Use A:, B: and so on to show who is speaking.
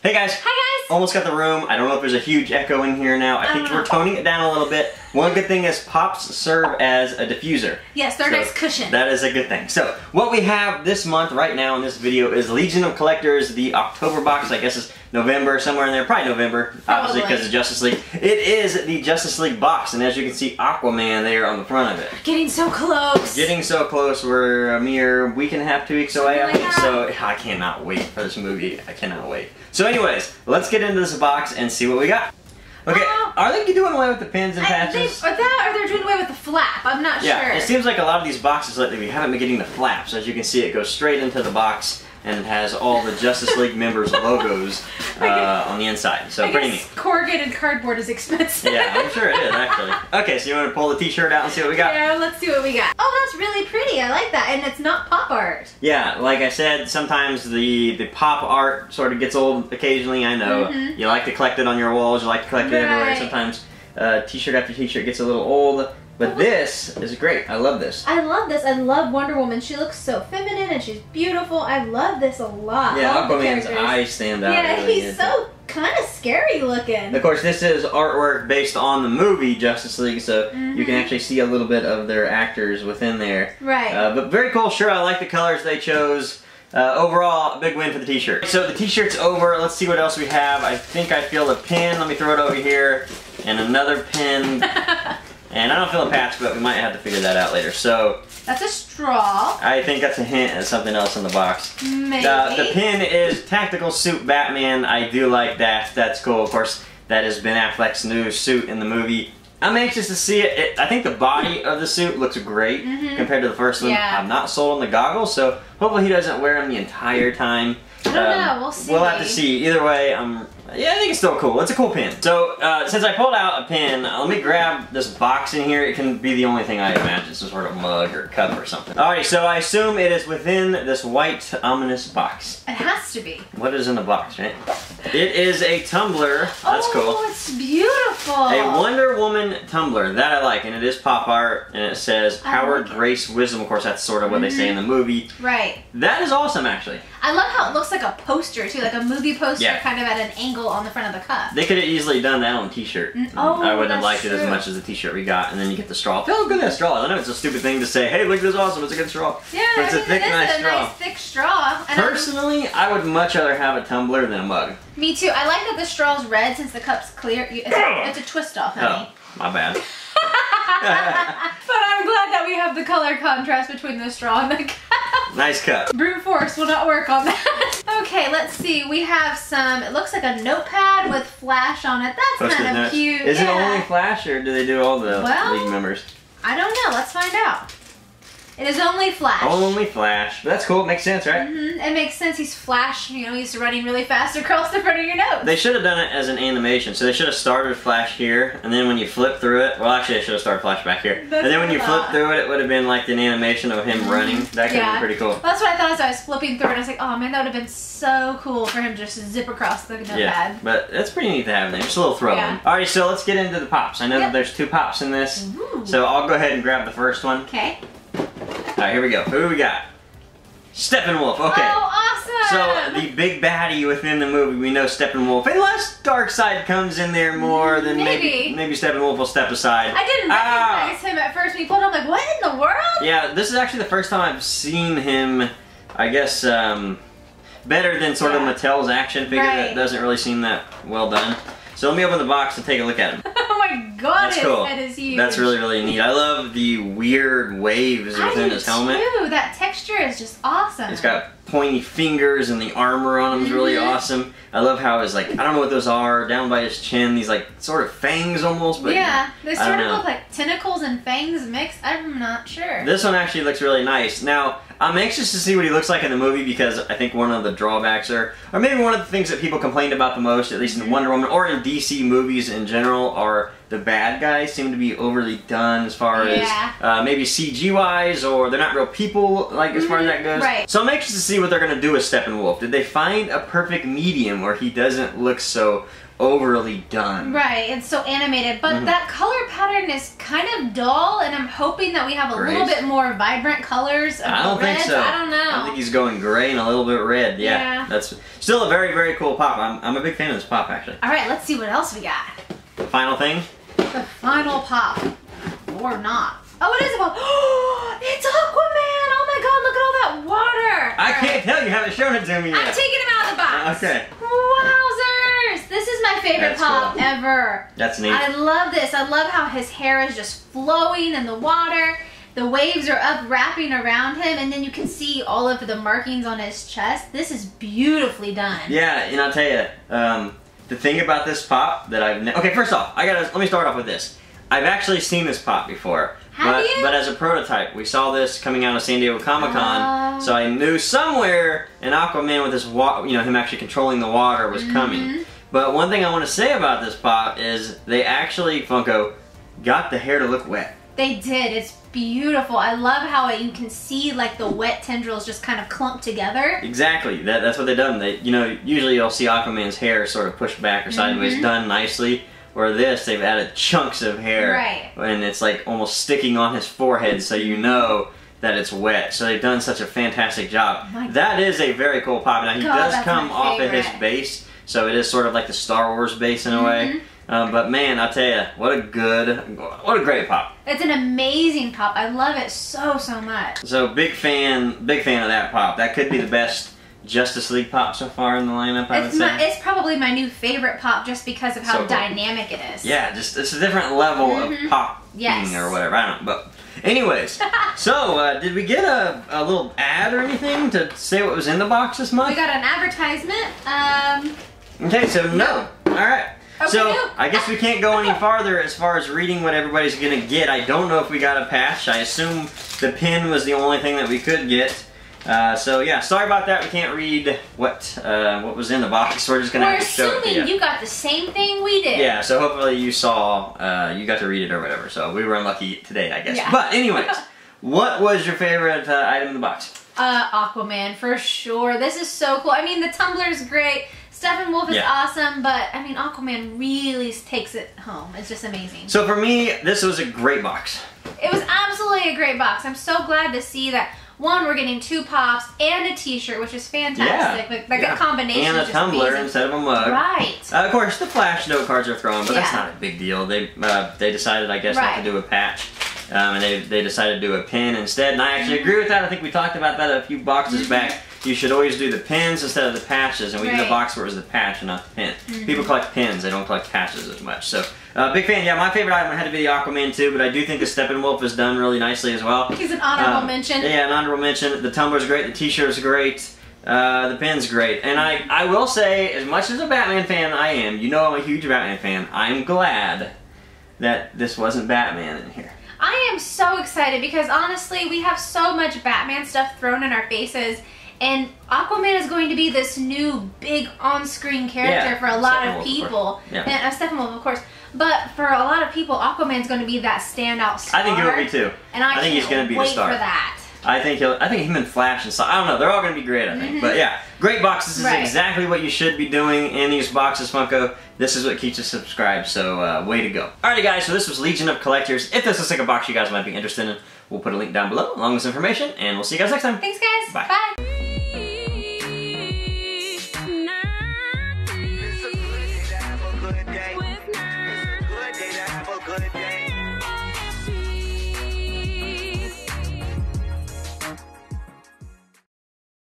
A: Hey guys!
B: Hi guys!
A: Almost got the room. I don't know if there's a huge echo in here now. I think we're toning it down a little bit. One good thing is pops serve as a diffuser.
B: Yes, they're a nice cushion.
A: That is a good thing. So, what we have this month right now in this video is Legion of Collectors, the October box. I guess it's November, somewhere in there. Probably November, obviously because of Justice League. It is the Justice League box, and as you can see, Aquaman there on the front of it.
B: Getting so close.
A: Getting so close. We're a mere week and a half, 2 weeks away. So, I cannot wait for this movie. I cannot wait. So anyways, let's get into this box and see what we got. Okay, are they doing away with the pins and patches?
B: Or they're doing away with the flap. I'm not sure.
A: Yeah, it seems like a lot of these boxes lately we haven't been getting the flaps. As you can see, it goes straight into the box and it has all the Justice League members' logos on the inside. So pretty neat.
B: Corrugated cardboard is expensive.
A: Yeah, I'm sure it is actually. Okay, so you want to pull the t-shirt out and see what we got?
B: Yeah, let's see what we got. Oh, that's really pretty. I like that. And it's not pop art.
A: Yeah, like I said, sometimes the pop art sort of gets old occasionally, I know. You like to collect it on your walls, you like to collect it everywhere. Sometimes t-shirt after t-shirt gets a little old. But this is great. I love this.
B: I love this. I love Wonder Woman. She looks so feminine and she's beautiful. I love this a lot.
A: Yeah, Aquaman's eyes stand out.
B: Yeah,
A: really
B: he's so kind of scary looking.
A: Of course, this is artwork based on the movie Justice League, so you can actually see a little bit of their actors within there.
B: Right.
A: But very cool shirt. I like the colors they chose. Overall, a big win for the t-shirt. So the t-shirt's over. Let's see what else we have. I think I feel a pin. Let me throw it over here. And another pin. And I don't feel a patch, but we might have to figure that out later. So
B: that's a straw.
A: I think that's a hint at something else in the box.
B: Maybe.
A: The pin is Tactical Suit Batman. I do like that. That's cool. Of course, that is Ben Affleck's new suit in the movie. I'm anxious to see it. I think the body of the suit looks great compared to the first one.
B: Yeah.
A: I'm not sold on the goggles, so hopefully he doesn't wear them the entire time.
B: I don't know. We'll see.
A: We'll have to see. Either way, yeah, I think it's still cool. It's a cool pin. So, since I pulled out a pin, let me grab this box in here. It can be the only thing I imagine, some sort of mug or cup or something. Alright, so I assume it is within this white, ominous box.
B: It has to be.
A: What is in the box, right? It is a tumbler. That's cool.
B: Oh, it's beautiful.
A: A Wonder Woman tumbler. That I like, and it is pop art, and it says Power, Grace, Wisdom. Of course, that's sort of what they say in the movie.
B: Right.
A: That is awesome, actually.
B: I love how it looks like a poster, too, like a movie poster kind of at an angle on the front of the cup.
A: They could have easily done that on a t-shirt. I wouldn't have liked it as much as the t-shirt we got, and then you get the straw. Feel good that straw. I know it's a stupid thing to say, hey, look, this is awesome, it's a good straw.
B: Yeah,
A: but it's a thick, nice straw.
B: Nice, thick straw. And
A: personally, I would much rather have a tumbler than a mug.
B: Me too. I like that the straw's red since the cup's clear. It's a twist off, honey.
A: Oh, my bad.
B: But I'm glad that we have the color contrast between the straw and the cup.
A: Nice cup.
B: Brute force will not work on that. Okay, let's see. We have some, it looks like a notepad with Flash on it. That's kind of cute.
A: Is it only Flash or do they do all the League members?
B: I don't know. Let's find out. It is only Flash.
A: Only Flash. That's cool. It makes sense, right?
B: It makes sense. He's Flash. You know, he's running really fast across the front of your nose.
A: They should have done it as an animation. So they should have started Flash here, and then when you flip through it, well, actually, they should have started Flash back here. And then when you flip through it, it would have been like an animation of him running. That could have been pretty cool.
B: That's what I thought as I was flipping through it. I was like, oh man, that would have been so cool for him to just zip across the notepad.
A: Yeah, but that's pretty neat to have there. Just a little throw in. Alright, so let's get into the pops. I know that there's 2 pops in this, so I'll go ahead and grab the first one.
B: Okay.
A: Alright, here we go. Who do we got? Steppenwolf. Okay.
B: Oh, awesome!
A: So, the big baddie within the movie, we know Steppenwolf. Unless Darkseid comes in there more, then maybe Steppenwolf will step aside.
B: I didn't recognize him at first when he pulled up. I'm like, what in the world?
A: Yeah, this is actually the first time I've seen him, I guess, better than sort of Mattel's action figure. That doesn't really seem that well done. So let me open the box and take a look at him.
B: Oh my god,
A: that's cool.
B: That is huge.
A: That's really, really neat. I love the weird waves within his helmet.
B: Too. That texture is just awesome.
A: It's got pointy fingers and the armor on him is really awesome. I love how his, like, I don't know what those are, down by his chin, these like sort of fangs almost, but
B: yeah, they sort of look like tentacles and fangs mixed. I'm not sure.
A: This one actually looks really nice. Now, I'm anxious to see what he looks like in the movie because I think one of the drawbacks or maybe one of the things that people complained about the most, at least in Wonder Woman or in DC movies in general, are the bad guys seem to be overly done as far as maybe CG-wise, or they're not real people, like, as far as that goes.
B: Right.
A: So I'm anxious to see what they're going to do with Steppenwolf. Did they find a perfect medium where he doesn't look so overly done.
B: Right, it's so animated, but that color pattern is kind of dull, and I'm hoping that we have a little bit more vibrant colors of
A: I don't think so.
B: I don't know.
A: I think he's going gray and a little bit red. Yeah. That's still a very, very cool pop. I'm a big fan of this pop, actually.
B: All right, let's see what else we got.
A: The final thing?
B: The final pop. Or not. Oh, it is a pop. It's Aquaman! Oh my god, look at all that water!
A: I can't tell, you haven't shown it to me yet.
B: I'm taking him out of the box.
A: Okay.
B: Wowzers! This is my favorite pop ever.
A: That's neat.
B: I love this. I love how his hair is just flowing in the water. The waves are up wrapping around him, and then you can see all of the markings on his chest. This is beautifully done.
A: Yeah, and I'll tell you, the thing about this pop that okay, first off, let me start off with this. I've actually seen this pop before. But as a prototype, we saw this coming out of San Diego Comic-Con, so I knew somewhere an Aquaman with this, him actually controlling the water was coming. But one thing I want to say about this pop is they actually, Funko, got the hair to look wet.
B: They did. It's beautiful. I love how you can see like the wet tendrils just kind of clumped together.
A: Exactly. That's what they've done. Usually you'll see Aquaman's hair sort of pushed back or sideways, done nicely. Or this, they've added chunks of hair, and it's like almost sticking on his forehead, so you know that it's wet. So they've done such a fantastic job. That is a very cool pop. Now he does come off of his base, so it is sort of like the Star Wars base in a way. But man, I'll tell you, what a great pop.
B: It's an amazing pop. I love it so much.
A: So big fan of that pop. That could be the best Justice League pop so far in the lineup, I would say.
B: It's probably my new favorite pop just because of how dynamic it is.
A: Yeah, just it's a different level of pop or whatever. I don't know. But anyways, so did we get a little ad or anything to say what was in the box this month?
B: We got an advertisement.
A: Okay, so no. Alright.
B: Okay,
A: so I guess we can't go any farther as far as reading what everybody's gonna get. I don't know if we got a patch. I assume the pin was the only thing that we could get. So yeah, sorry about that. We can't read what was in the box. We're just gonna have to show it to you.
B: We're assuming you got the same thing we did.
A: Yeah, so hopefully you saw, you got to read it or whatever. So we were unlucky today, I guess. Yeah. But anyways, what was your favorite item in the box?
B: Aquaman for sure. This is so cool. I mean, the tumbler's great. Steppenwolf is awesome, but I mean, Aquaman really takes it home. It's just amazing.
A: So for me, this was a great box.
B: It was absolutely a great box. I'm so glad to see that. One, we're getting 2 pops and a t-shirt, which is fantastic. Like a combination.
A: And a tumbler instead of a mug.
B: Right.
A: Of course, the Flash note cards are thrown, but that's not a big deal. They decided, I guess, not to do a patch. And they decided to do a pin instead. And I actually agree with that. I think we talked about that a few boxes back. You should always do the pins instead of the patches. And we did a box where it was the patch and not the pin. People collect pins. They don't collect patches as much. So, big fan. Yeah, my favorite item had to be the Aquaman too, but I do think the Steppenwolf is done really nicely as well.
B: He's an honorable mention.
A: Yeah, an honorable mention. The tumbler's great. The t-shirt's great. The pin's great. And I will say, as much as a Batman fan I am, you know I'm a huge Batman fan, I'm glad that this wasn't Batman in here.
B: I am so excited because honestly, we have so much Batman stuff thrown in our faces. And Aquaman is going to be this new big on-screen character for a lot of people. And Steppenwolf, of course. But for a lot of people, Aquaman's going to be that standout star.
A: I think he will be too.
B: And I think he's going to be the star. For that.
A: I think him and Flash and I don't know. They're all going to be great, I think. But yeah, great box. This is exactly what you should be doing in these boxes, Funko. This is what keeps us subscribed. So way to go. Alrighty, guys. So this was Legion of Collectors. If this looks like a box you guys might be interested in, we'll put a link down below along with this information, and we'll see you guys next time.
B: Thanks, guys.
A: Bye.
B: Bye.